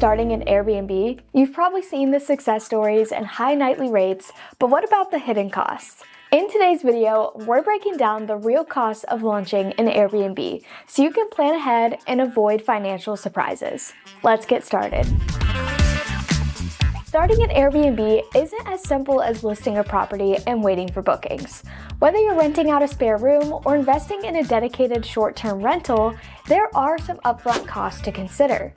starting an Airbnb, you've probably seen the success stories and high nightly rates, but what about the hidden costs? In today's video, we're breaking down the real costs of launching an Airbnb so you can plan ahead and avoid financial surprises. Let's get started. Starting an Airbnb isn't as simple as listing a property and waiting for bookings. Whether you're renting out a spare room or investing in a dedicated short-term rental, there are some upfront costs to consider.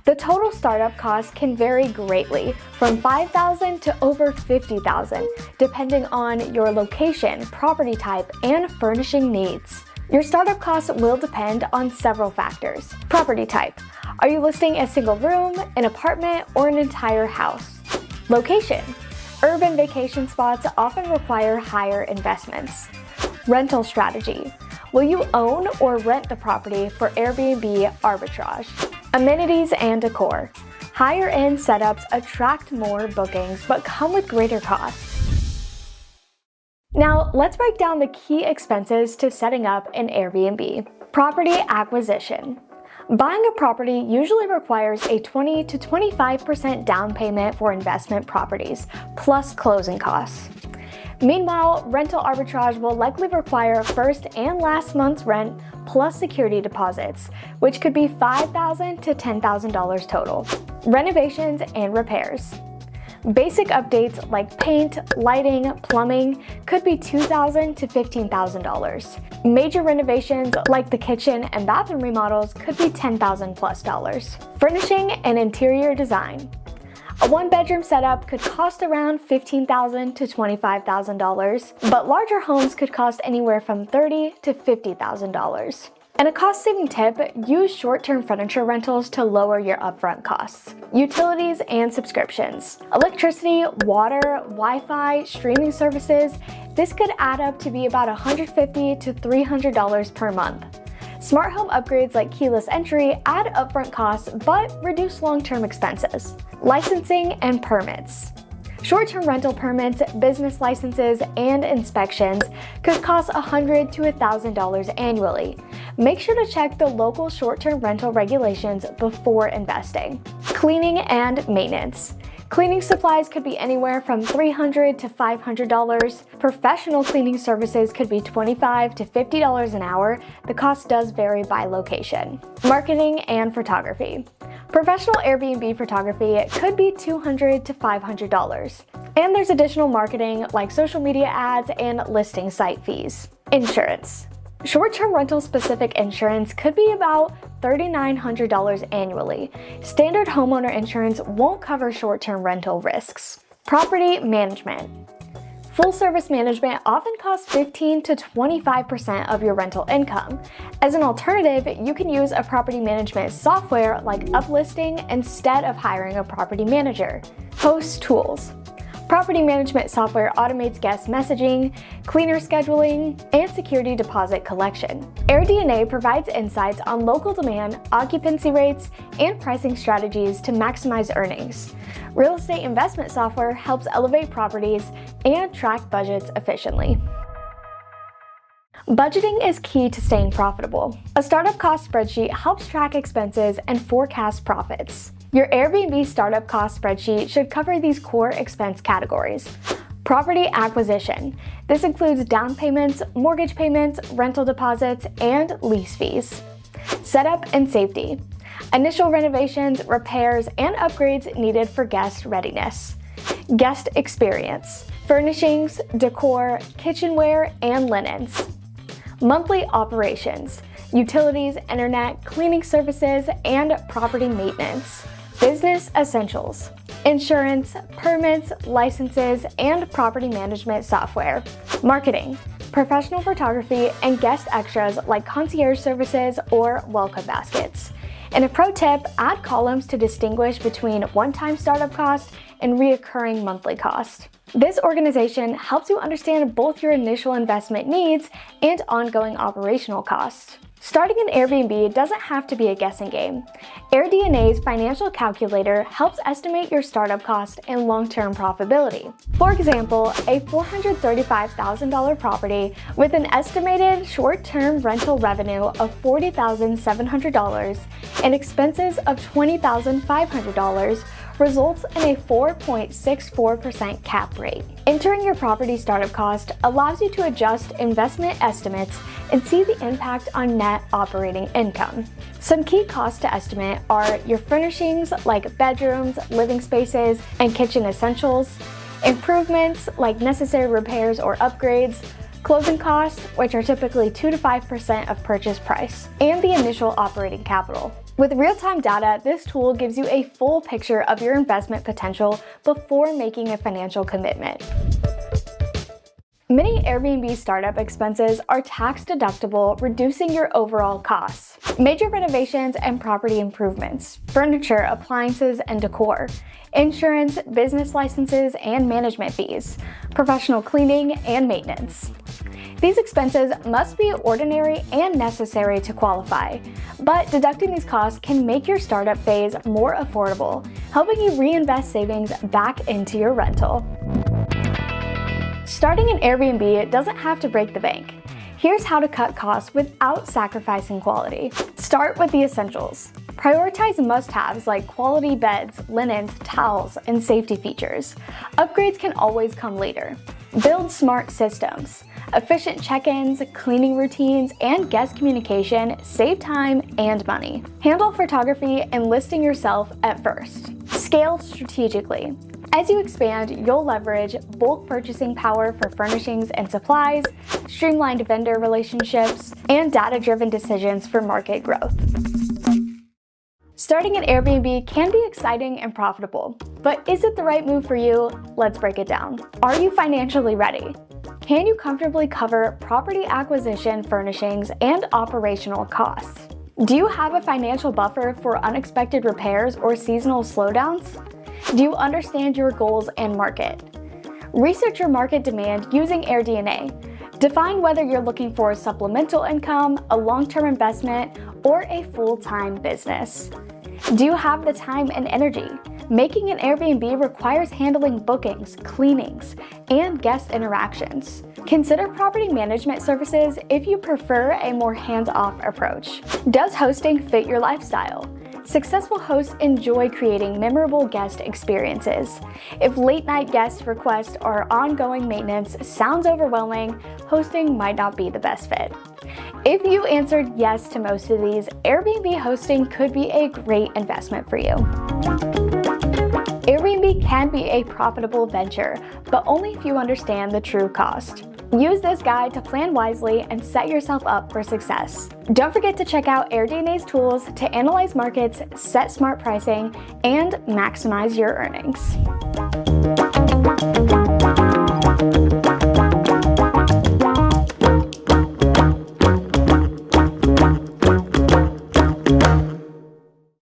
The total startup cost can vary greatly, from $5,000 to over $50,000, depending on your location, property type, and furnishing needs. Your startup costs will depend on several factors. Property type. Are you listing a single room, an apartment, or an entire house? Location. Urban vacation spots often require higher investments. Rental strategy. Will you own or rent the property for Airbnb arbitrage? Amenities and decor. Higher-end setups attract more bookings but come with greater costs. Now, let's break down the key expenses to setting up an Airbnb. Property acquisition. Buying a property usually requires a 20 to 25% down payment for investment properties, plus closing costs. Meanwhile, rental arbitrage will likely require first and last month's rent plus security deposits, which could be $5,000 to $10,000 total. Renovations and repairs. Basic updates like paint, lighting, plumbing could be $2,000 to $15,000. Major renovations like the kitchen and bathroom remodels could be $10,000 plus. Furnishing and interior design. A one-bedroom setup could cost around $15,000 to $25,000, but larger homes could cost anywhere from $30,000 to $50,000. And a cost-saving tip, use short-term furniture rentals to lower your upfront costs. Utilities and subscriptions. Electricity, water, Wi-Fi, streaming services, this could add up to be about $150 to $300 per month. Smart home upgrades like keyless entry add upfront costs but reduce long-term expenses. Licensing and permits. Short-term rental permits, business licenses, and inspections could cost $100 to $1,000 annually. Make sure to check the local short-term rental regulations before investing. Cleaning and maintenance. Cleaning supplies could be anywhere from $300 to $500. Professional cleaning services could be $25 to $50 an hour. The cost does vary by location. Marketing and photography. Professional Airbnb photography could be $200 to $500. And there's additional marketing like social media ads and listing site fees. Insurance. Short-term rental-specific insurance could be about $3,900 annually. Standard homeowner insurance won't cover short-term rental risks. Property management. Full-service management often costs 15 to 25% of your rental income. As an alternative, you can use a property management software like Uplisting instead of hiring a property manager. Host tools. Property management software automates guest messaging, cleaner scheduling, and security deposit collection. AirDNA provides insights on local demand, occupancy rates, and pricing strategies to maximize earnings. Real estate investment software helps elevate properties and track budgets efficiently. Budgeting is key to staying profitable. A startup cost spreadsheet helps track expenses and forecast profits. Your Airbnb startup cost spreadsheet should cover these core expense categories. Property acquisition. This includes down payments, mortgage payments, rental deposits, and lease fees. Setup and safety. Initial renovations, repairs, and upgrades needed for guest readiness. Guest experience. Furnishings, decor, kitchenware, and linens. Monthly operations. Utilities, internet, cleaning services, and property maintenance. Business essentials. Insurance, permits, licenses, and property management software. Marketing. Professional photography and guest extras like concierge services or welcome baskets. And a pro tip, add columns to distinguish between one-time startup cost and reoccurring monthly cost. This organization helps you understand both your initial investment needs and ongoing operational costs. Starting an Airbnb doesn't have to be a guessing game. AirDNA's financial calculator helps estimate your startup cost and long-term profitability. For example, a $435,000 property with an estimated short-term rental revenue of $40,700 and expenses of $20,500 results in a 4.64% cap rate. Entering your property startup cost allows you to adjust investment estimates and see the impact on net operating income. Some key costs to estimate are your furnishings like bedrooms, living spaces, and kitchen essentials, improvements like necessary repairs or upgrades, closing costs, which are typically 2 to 5% of purchase price, and the initial operating capital. With real-time data, this tool gives you a full picture of your investment potential before making a financial commitment. Many Airbnb startup expenses are tax-deductible, reducing your overall costs. Major renovations and property improvements, furniture, appliances, and decor, insurance, business licenses, and management fees, professional cleaning, and maintenance. These expenses must be ordinary and necessary to qualify, but deducting these costs can make your startup phase more affordable, helping you reinvest savings back into your rental. Starting an Airbnb doesn't have to break the bank. Here's how to cut costs without sacrificing quality. Start with the essentials. Prioritize must-haves like quality beds, linens, towels, and safety features. Upgrades can always come later. Build smart systems. Efficient check-ins, cleaning routines, and guest communication save time and money. Handle photography and listing yourself at first. Scale strategically. As you expand, you'll leverage bulk purchasing power for furnishings and supplies, streamlined vendor relationships, and data-driven decisions for market growth. Starting an Airbnb can be exciting and profitable, but is it the right move for you? Let's break it down. Are you financially ready? Can you comfortably cover property acquisition, furnishings, and operational costs? Do you have a financial buffer for unexpected repairs or seasonal slowdowns? Do you understand your goals and market? Research your market demand using AirDNA. Define whether you're looking for supplemental income, a long-term investment, or a full-time business. Do you have the time and energy? Making an Airbnb requires handling bookings, cleanings, and guest interactions. Consider property management services if you prefer a more hands-off approach. Does hosting fit your lifestyle? Successful hosts enjoy creating memorable guest experiences. If late-night guest requests or ongoing maintenance sounds overwhelming, hosting might not be the best fit. If you answered yes to most of these, Airbnb hosting could be a great investment for you. Airbnb can be a profitable venture, but only if you understand the true cost. Use this guide to plan wisely and set yourself up for success. Don't forget to check out AirDNA's tools to analyze markets, set smart pricing, and maximize your earnings.